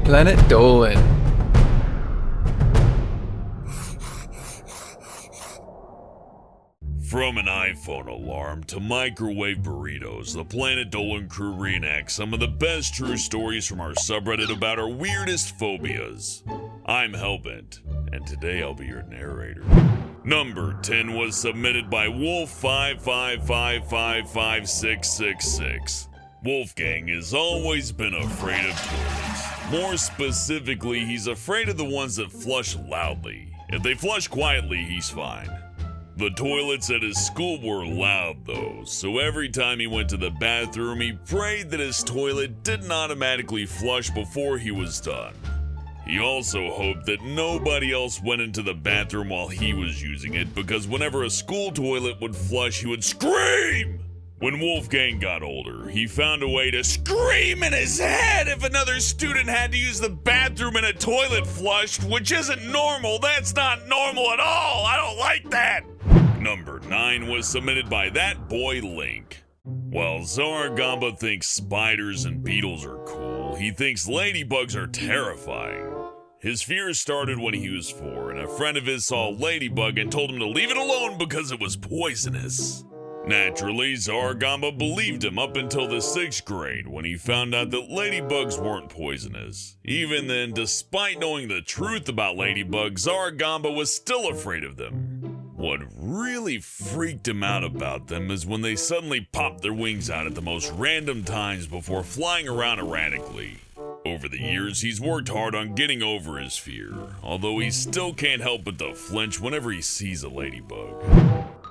fan-of-planet-dolan. From an iPhone alarm to microwave burritos, the Planet Dolan crew reenacts some of the best true stories from our subreddit about our weirdest phobias. I'm Hellbent, and today I'll be your narrator. Number 10 was submitted by Wolf555555666. Wolfgang has always been afraid of toilets. More specifically, he's afraid of the ones that flush loudly. If they flush quietly, he's fine. The toilets at his school were loud though, so every time he went to the bathroom, he prayed that his toilet didn't automatically flush before he was done. He also hoped that nobody else went into the bathroom while he was using it, because whenever a school toilet would flush, he would scream! When Wolfgang got older, he found a way to scream in his head if another student had to use the bathroom and a toilet flushed, which isn't normal. That's not normal at all. I don't like that. Number 9 was submitted by That Boy Link. While Zargamba thinks spiders and beetles are cool, he thinks ladybugs are terrifying. His fears started when he was 4, and a friend of his saw a ladybug and told him to leave it alone because it was poisonous. Naturally, Zargamba believed him up until the 6th grade when he found out that ladybugs weren't poisonous. Even then, despite knowing the truth about ladybugs, Zargamba was still afraid of them. What really freaked him out about them is when they suddenly popped their wings out at the most random times before flying around erratically. Over the years, he's worked hard on getting over his fear, although he still can't help but to flinch whenever he sees a ladybug.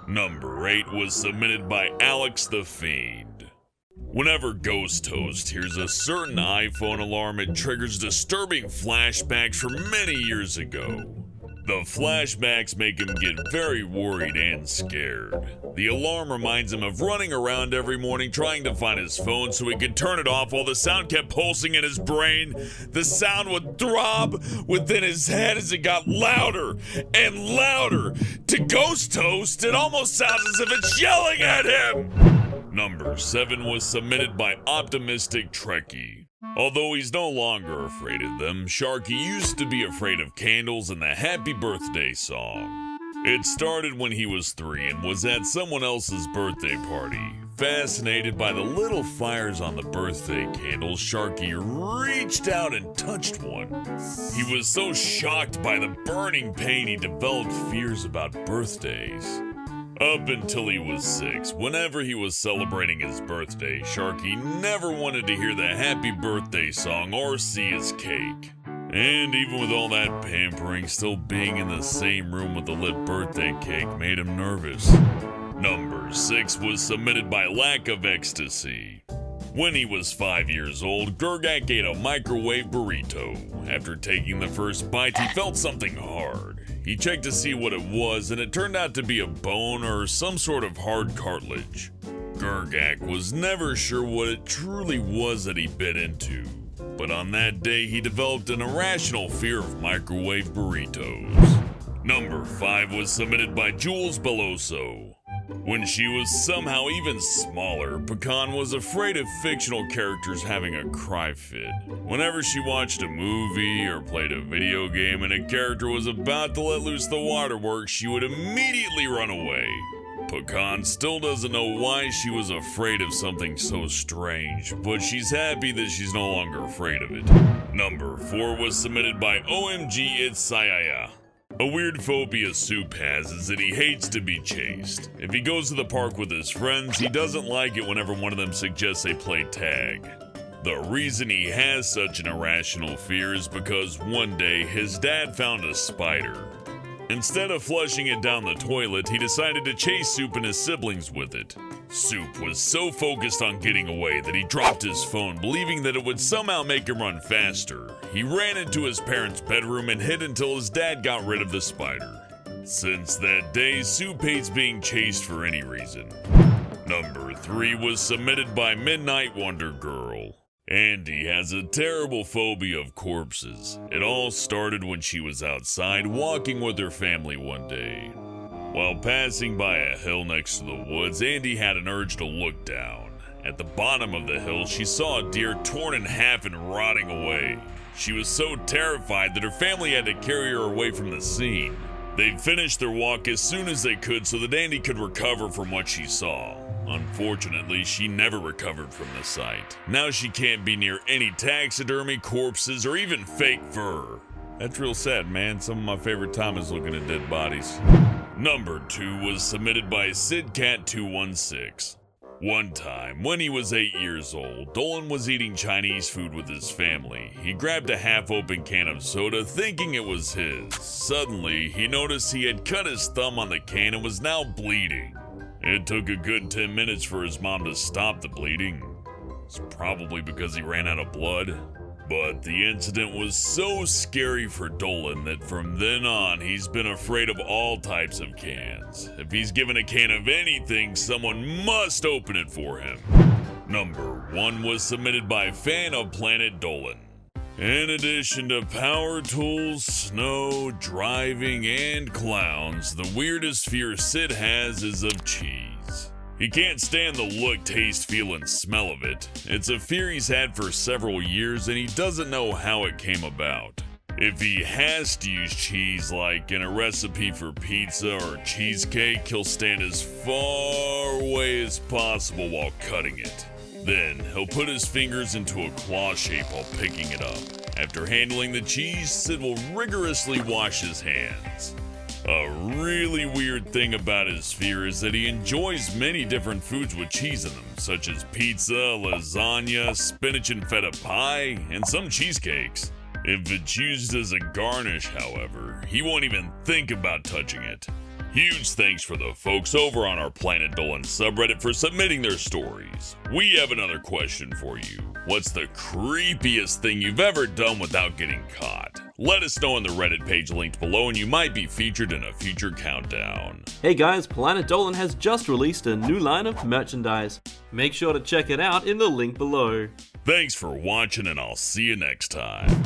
Number 8 was submitted by Alex the Fiend. Whenever Ghost Toast hears a certain iPhone alarm, it triggers disturbing flashbacks from many years ago. The flashbacks make him get very worried and scared. The alarm reminds him of running around every morning trying to find his phone so he could turn it off while the sound kept pulsing in his brain. The sound would throb within his head as it got louder and louder. To Ghost Toast, it almost sounds as if it's yelling at him! Number 7 was submitted by OptimisticTrekkie. Although he's no longer afraid of them, Sharky used to be afraid of candles and the Happy Birthday song. It started when he was 3 and was at someone else's birthday party. Fascinated by the little fires on the birthday candles, Sharky reached out and touched one. He was so shocked by the burning pain he developed fears about birthdays. Up until he was 6, whenever he was celebrating his birthday, Sharky never wanted to hear the Happy Birthday song or see his cake. And even with all that pampering, still being in the same room with the lit birthday cake made him nervous. Number 6 was submitted by LackOfExtacy. When he was 5 years old, Gergak ate a microwave burrito. After taking the first bite, he felt something hard. He checked to see what it was, and it turned out to be a bone or some sort of hard cartilage. Gergak was never sure what it truly was that he bit into, but on that day he developed an irrational fear of microwave burritos. Number 5 was submitted by Jules Beloso. When she was somehow even smaller, Pecan was afraid of fictional characters having a cry fit. Whenever she watched a movie or played a video game and a character was about to let loose the waterworks, she would immediately run away. Pecan still doesn't know why she was afraid of something so strange, but she's happy that she's no longer afraid of it. Number 4 was submitted by Omgitsyaya. A weird phobia Soup has is that he hates to be chased. If he goes to the park with his friends, he doesn't like it whenever one of them suggests they play tag. The reason he has such an irrational fear is because one day his dad found a spider. Instead of flushing it down the toilet, he decided to chase Soup and his siblings with it. Soup was so focused on getting away that he dropped his phone, believing that it would somehow make him run faster. He ran into his parents' bedroom and hid until his dad got rid of the spider. Since that day, Soup hates being chased for any reason. Number 3 was submitted by MidnightWonderGirl. Andy has a terrible phobia of corpses. It all started when she was outside walking with her family one day. While passing by a hill next to the woods, Andy had an urge to look down. At the bottom of the hill, she saw a deer torn in half and rotting away. She was so terrified that her family had to carry her away from the scene. They'd finished their walk as soon as they could so the dandy could recover from what she saw. Unfortunately, she never recovered from the sight. Now she can't be near any taxidermy, corpses, or even fake fur. That's real sad, man. Some of my favorite time is looking at dead bodies. Number 2 was submitted by SidCat216. One time, when he was 8 years old, Dolan was eating Chinese food with his family. He grabbed a half-open can of soda, thinking it was his. Suddenly, he noticed he had cut his thumb on the can and was now bleeding. It took a good 10 minutes for his mom to stop the bleeding. It's probably because he ran out of blood. But the incident was so scary for Dolan that from then on, he's been afraid of all types of cans. If he's given a can of anything, someone must open it for him. Number 1 was submitted by fan-of-planet-dolan. In addition to power tools, snow, driving, and clowns, the weirdest fear Sid has is of cheese. He can't stand the look, taste, feel, and smell of it. It's a fear he's had for several years and he doesn't know how it came about. If he has to use cheese, like in a recipe for pizza or cheesecake, he'll stand as far away as possible while cutting it. Then, he'll put his fingers into a claw shape while picking it up. After handling the cheese, Sid will rigorously wash his hands. A really weird thing about his fear is that he enjoys many different foods with cheese in them, such as pizza, lasagna, spinach and feta pie, and some cheesecakes. If it's used as a garnish, however, he won't even think about touching it. Huge thanks for the folks over on our Planet Dolan subreddit for submitting their stories. We have another question for you. What's the creepiest thing you've ever done without getting caught? Let us know on the Reddit page linked below and you might be featured in a future countdown. Hey guys, Planet Dolan has just released a new line of merchandise. Make sure to check it out in the link below. Thanks for watching and I'll see you next time.